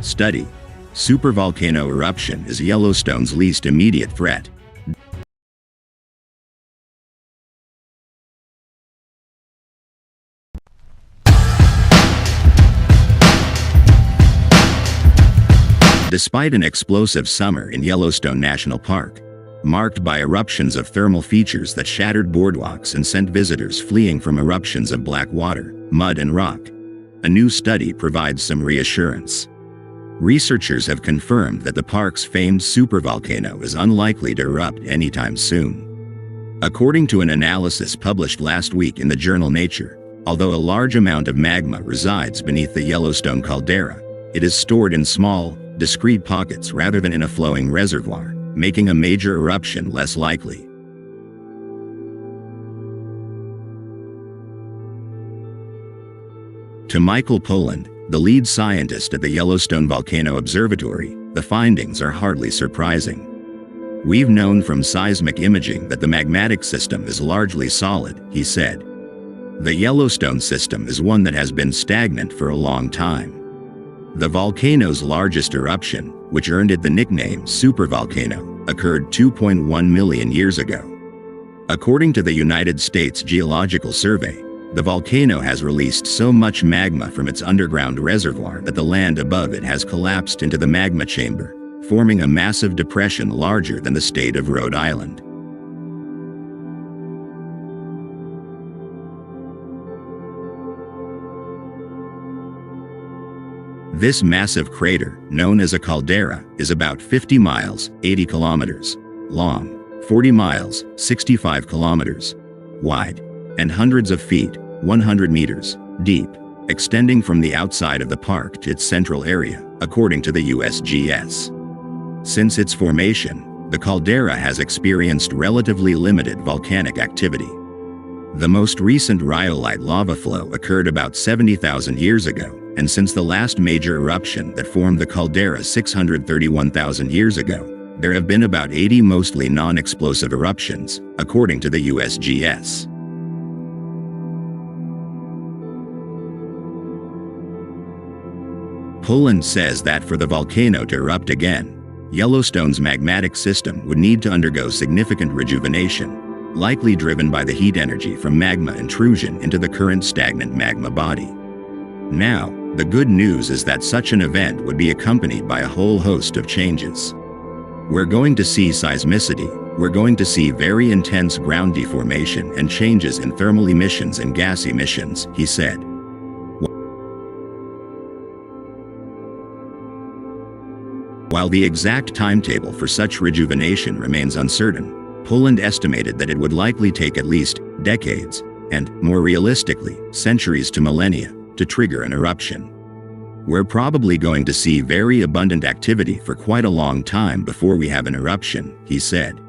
Study: Supervolcano eruption is Yellowstone's least immediate threat. Despite an explosive summer in Yellowstone National Park, marked by eruptions of thermal features that shattered boardwalks and sent visitors fleeing from eruptions of black water, mud and rock, a new study provides some reassurance. Researchers have confirmed that the park's famed supervolcano is unlikely to erupt anytime soon. According to an analysis published last week in the journal Nature, although a large amount of magma resides beneath the Yellowstone Caldera, it is stored in small, discrete pockets rather than in a flowing reservoir, making a major eruption less likely. To Michael Poland, the lead scientist at the Yellowstone Volcano Observatory, the findings are hardly surprising. "We've known from seismic imaging that the magmatic system is largely solid," he said. "The Yellowstone system is one that has been stagnant for a long time." The volcano's largest eruption, which earned it the nickname supervolcano, occurred 2.1 million years ago. According to the United States Geological Survey, the volcano has released so much magma from its underground reservoir that the land above it has collapsed into the magma chamber, forming a massive depression larger than the state of Rhode Island. This massive crater, known as a caldera, is about 50 miles, 80 kilometers, long, 40 miles, 65 kilometers, wide, and hundreds of feet, 100 meters, deep, extending from the outside of the park to its central area, according to the USGS. Since its formation, the caldera has experienced relatively limited volcanic activity. The most recent rhyolite lava flow occurred about 70,000 years ago, and since the last major eruption that formed the caldera 631,000 years ago, there have been about 80 mostly non-explosive eruptions, according to the USGS. Poland says that for the volcano to erupt again, Yellowstone's magmatic system would need to undergo significant rejuvenation, likely driven by the heat energy from magma intrusion into the current stagnant magma body. Now, the good news is that such an event would be accompanied by a whole host of changes. We're going to see seismicity, we're going to see very intense ground deformation and changes in thermal emissions and gas emissions, he said. While the exact timetable for such rejuvenation remains uncertain, Poland estimated that it would likely take at least decades, and, more realistically, centuries to millennia, to trigger an eruption. We're probably going to see very abundant activity for quite a long time before we have an eruption, he said.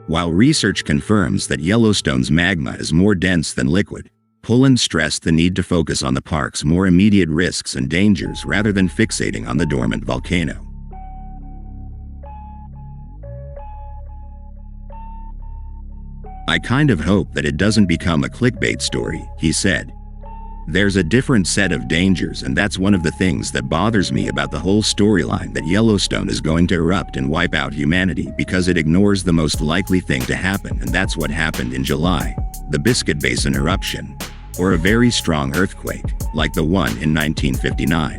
While research confirms that Yellowstone's magma is more dense than liquid, Poland stressed the need to focus on the park's more immediate risks and dangers rather than fixating on the dormant volcano. "I kind of hope that it doesn't become a clickbait story," he said. "There's a different set of dangers, and that's one of the things that bothers me about the whole storyline, that Yellowstone is going to erupt and wipe out humanity because it ignores the most likely thing to happen, and that's what happened in July, the Biscuit Basin eruption, or a very strong earthquake, like the one in 1959.